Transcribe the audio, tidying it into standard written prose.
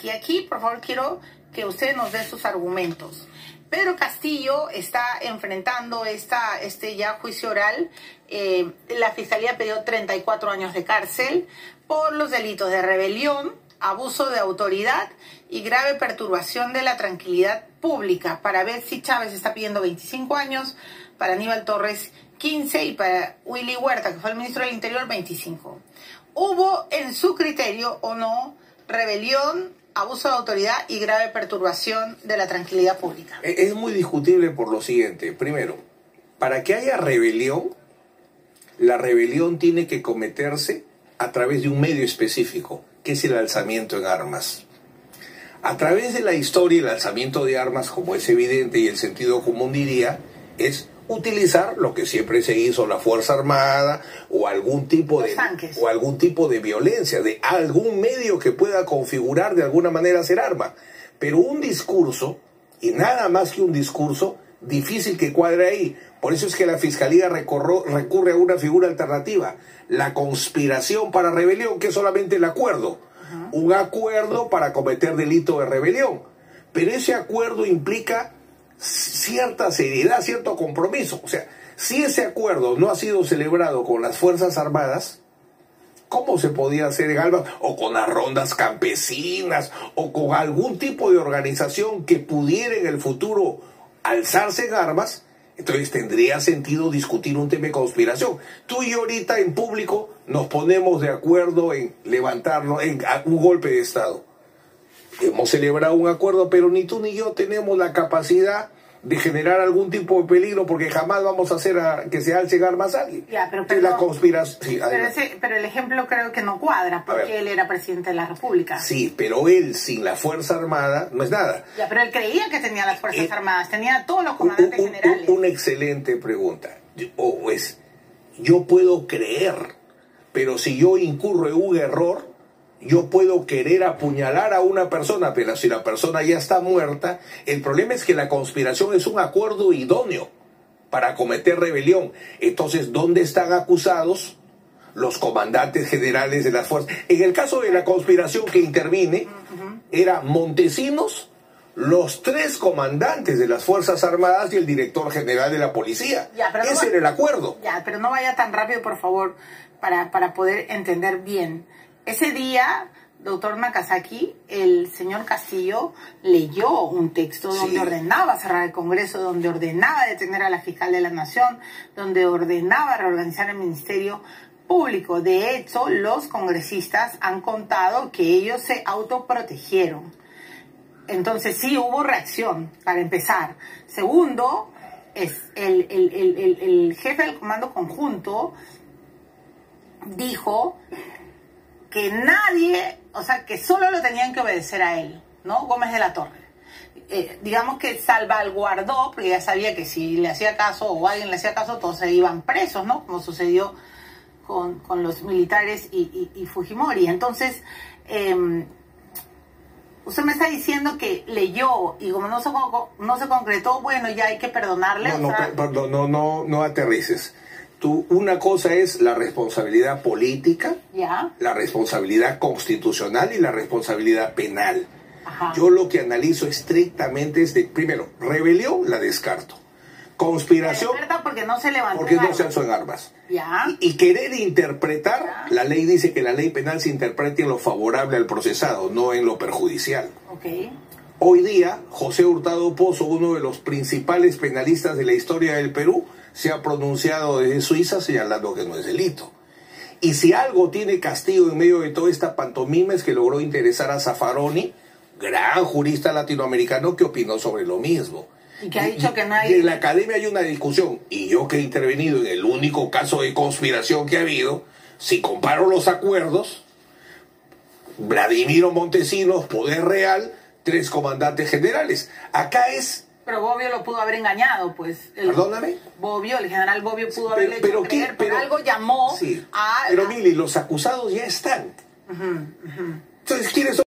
Casaqui. Aquí, por favor, quiero que usted nos dé sus argumentos. Pedro Castillo está enfrentando este ya juicio oral. La Fiscalía pidió 34 años de cárcel por los delitos de rebelión, abuso de autoridad y grave perturbación de la tranquilidad pública. Para Betsy Chávez está pidiendo 25 años, para Aníbal Torres 15 y para Willy Huerta, que fue el ministro del Interior, 25. ¿Hubo en su criterio o no rebelión, abuso de autoridad y grave perturbación de la tranquilidad pública? Es muy discutible por lo siguiente. Primero, para que haya rebelión, la rebelión tiene que cometerse a través de un medio específico, que es el alzamiento en armas. A través de la historia, el alzamiento de armas, como es evidente y el sentido común diría, es utilizar lo que siempre se hizo, la Fuerza Armada o algún tipo de violencia, de algún medio que pueda configurar de alguna manera ser arma. Pero un discurso, y nada más que un discurso, difícil que cuadre ahí. Por eso es que la Fiscalía recurre a una figura alternativa, la conspiración para rebelión, que es solamente el acuerdo. Un acuerdo para cometer delito de rebelión. Pero ese acuerdo implica cierta seriedad, cierto compromiso. O sea, si ese acuerdo no ha sido celebrado con las Fuerzas Armadas, ¿cómo se podía hacer en Alba? O con las rondas campesinas, o con algún tipo de organización que pudiera en el futuro alzarse en armas. Entonces tendría sentido discutir un tema de conspiración. Tú y yo ahorita en público nos ponemos de acuerdo en levantarnos en un golpe de Estado. Hemos celebrado un acuerdo, pero ni tú ni yo tenemos la capacidad de generar algún tipo de peligro, porque jamás vamos a hacer que se alce en armas a alguien. Ya, pero la conspiración. Sí, pero el ejemplo creo que no cuadra, porque él era presidente de la República. Sí, pero él sin la Fuerza Armada no es nada. Ya, pero él creía que tenía las Fuerzas Armadas, tenía todos los comandantes generales. Una excelente pregunta. Yo puedo creer, pero si yo incurro en un error, yo puedo querer apuñalar a una persona, pero si la persona ya está muerta, el problema es que la conspiración es un acuerdo idóneo para cometer rebelión. Entonces, ¿dónde están acusados los comandantes generales de las fuerzas? En el caso de la conspiración que intervine, era Montesinos, los 3 comandantes de las Fuerzas Armadas y el director general de la policía. Ese era el acuerdo. Ya, pero no vaya tan rápido, por favor, para poder entender bien. Ese día, doctor Nakazaki, el señor Castillo leyó un texto donde ordenaba cerrar el Congreso, donde ordenaba detener a la fiscal de la Nación, donde ordenaba reorganizar el Ministerio Público. De hecho, los congresistas han contado que ellos se autoprotegieron. Entonces sí hubo reacción, para empezar. Segundo, es el jefe del Comando Conjunto dijo que nadie, o sea, que solo lo tenían que obedecer a él, ¿no? Gómez de la Torre. Digamos que salvaguardó, porque ya sabía que si le hacía caso o alguien le hacía caso, todos se iban presos, ¿no? Como sucedió con los militares y Fujimori. Entonces, usted me está diciendo que leyó y como no se concretó, bueno, ya hay que perdonarle. No aterrices. Una cosa es la responsabilidad política, la responsabilidad constitucional y la responsabilidad penal. Yo lo que analizo estrictamente es primero, rebelión la descarto. Conspiración porque no se levantó porque no se alzó en armas. Y querer interpretar, la ley dice que la ley penal se interprete en lo favorable al procesado, no en lo perjudicial. Hoy día, José Hurtado Pozo, uno de los principales penalistas de la historia del Perú, se ha pronunciado desde Suiza señalando que no es delito. Y si algo tiene Castillo en medio de toda esta pantomima es que logró interesar a Zaffaroni, gran jurista latinoamericano que opinó sobre lo mismo. Y que ha dicho que no hay... En la academia hay una discusión, y yo que he intervenido en el único caso de conspiración que ha habido, si comparo los acuerdos, Vladimiro Montesinos, poder real, 3 comandantes generales. Acá es... Pero Bobbio lo pudo haber engañado, pues. ¿Perdóname? Bobbio, el general Bobbio pudo haberle hecho creer, por algo llamó Pero Mili, los acusados ya están. Entonces, ¿quiénes son?